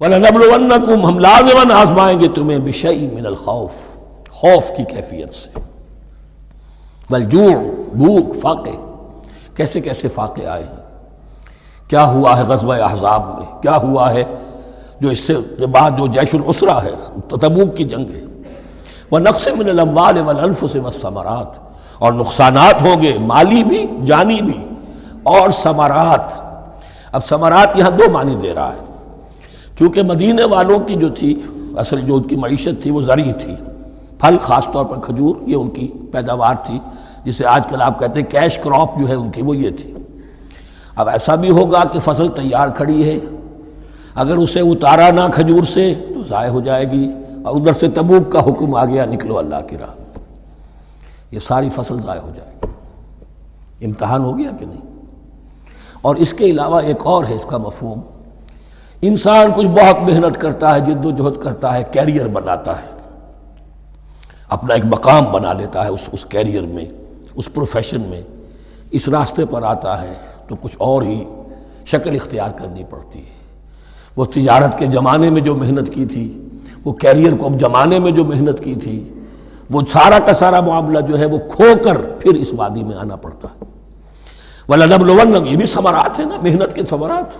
وَلَنَبْلُوَنَّكُمْ، ہم لازماً آزمائیں گے تمہیں بِشَيْءٍ مِّنَ الْخَوْفِ، خوف کی کیفیت سے، وَالْجُوعِ، بھوک، فاقے، کیسے کیسے فاقے آئے ہیں، کیا ہوا ہے غزوہ احزاب میں، کیا ہوا ہے جو اس سے بعد جو جیش العسرہ ہے، تبوک کی جنگ ہے، وَنَقْصٍ مِّنَ الْأَمْوَالِ وَالْأَنفُسِ وَالثَّمَرَاتِ، اور نقصانات ہوں گے مالی بھی جانی بھی، اور ثمرات۔ اب ثمرات یہاں دو معنی دے رہا ہے، چونکہ مدینے والوں کی جو تھی اصل جو ان کی معیشت تھی وہ زرعی تھی، پھل، خاص طور پر کھجور، یہ ان کی پیداوار تھی، جسے آج کل آپ کہتے ہیں کیش کراپ جو ہے ان کی، وہ یہ تھی۔ اب ایسا بھی ہوگا کہ فصل تیار کھڑی ہے، اگر اسے اتارا نہ کھجور سے تو ضائع ہو جائے گی، اور ادھر سے تبوک کا حکم آ گیا نکلو اللہ کی راہ، یہ ساری فصل ضائع ہو جائے گی۔ امتحان ہو گیا کہ نہیں؟ اور اس کے علاوہ ایک اور ہے اس کا مفہوم، انسان کچھ بہت محنت کرتا ہے، جد و جہد کرتا ہے، کیریئر بناتا ہے، اپنا ایک مقام بنا لیتا ہے اس کیریئر میں، اس پروفیشن میں، اس راستے پر آتا ہے تو کچھ اور ہی شکل اختیار کرنی پڑتی ہے۔ وہ تجارت کے زمانے میں جو محنت کی تھی، وہ کیریئر کو اب جمانے میں جو محنت کی تھی، وہ سارا کا سارا معاملہ جو ہے وہ کھو کر پھر اس وادی میں آنا پڑتا ہے۔ وَلَنَبْلُوَنَّكُمْ، یہ بھی ثمرات ہیں نا، محنت کے ثمرات۔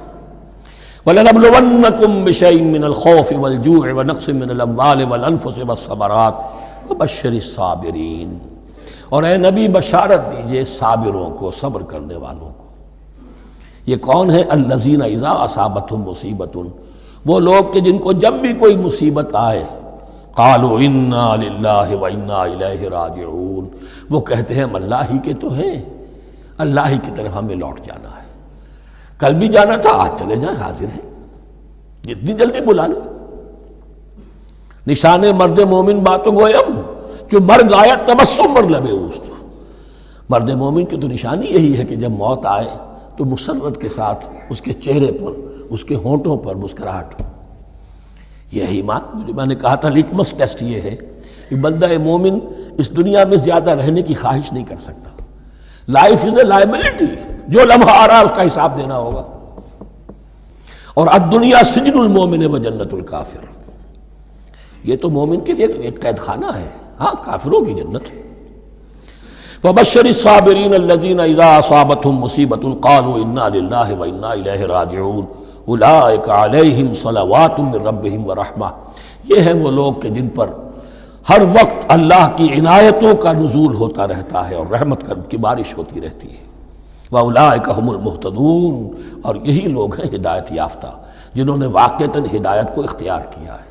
وَلَنَبْلُوَنَّكُمْ بِشَيْءٍ مِّنَ الْخَوْفِ وَالْجُوعِ وَنَقْصٍ مِّنَ الْأَمْوَالِ وَالْأَنفُسِ وَالثَّمَرَاتِ وَبَشِّرِ الصَّابِرِينَ، اور اے نبی بشارت دیجئے صابروں کو، صبر کرنے والوں کو۔ یہ کون ہے؟ الذین اذا اصابتہم مصیبۃ، وہ لوگ کہ جن کو جب بھی کوئی مصیبت آئے، قالوا انا للہ وانا الیہ راجعون، وہ کہتے ہیں ہم اللہ ہی کے تو ہیں، اللہ ہی کی طرف ہمیں لوٹ جانا ہے، کل بھی جانا تھا، آج چلے جائیں، حاضر ہیں، جتنی جلدی بلا لیں۔ نشان مرد مومن باتوں گویم، جو مرگ آیا تبسم بر لبے اوست، مرد مومن کی تو نشانی یہی ہے کہ جب موت آئے تو مسرت کے ساتھ اس کے چہرے پر، اس کے ہونٹوں پر مسکراہٹ ہو۔ یہی ایمان جو میں نے کہا تھا، لٹمس ٹیسٹ یہ ہے کہ بندہ مومن اس دنیا میں زیادہ رہنے کی خواہش نہیں کر سکتا۔ لائف از اے لائبلٹی، جو لمحہ آ رہا ہے اس کا حساب دینا ہوگا، اور الدنیا سجن المومن و جنت الکافر، یہ تو مومن کے لیے ایک قید خانہ ہے، ہاں کافروں کی جنت۔ وَبَشِّرِ الصَّابِرِينَ الَّذِينَ إِذَا أَصَابَتْهُمْ مُصِيبَةٌ قَالُوا إِنَّا لِلَّهِ وَإِنَّا إِلَيْهِ رَاجِعُونَ أُولَٰئِكَ عَلَيْهِمْ صَلَوَاتٌ مِّن رَّبِّهِمْ وَرَحْمَةٌ، یہ ہیں وہ لوگ کہ جن پر ہر وقت اللہ کی عنایتوں کا نزول ہوتا رہتا ہے اور رحمت کی بارش ہوتی رہتی ہے۔ وَأُولَٰئِكَ هُمُ الْمُهْتَدُونَ، اور یہی لوگ ہیں ہدایت یافتہ، جنہوں نے واقعتاً ہدایت کو اختیار کیا ہے۔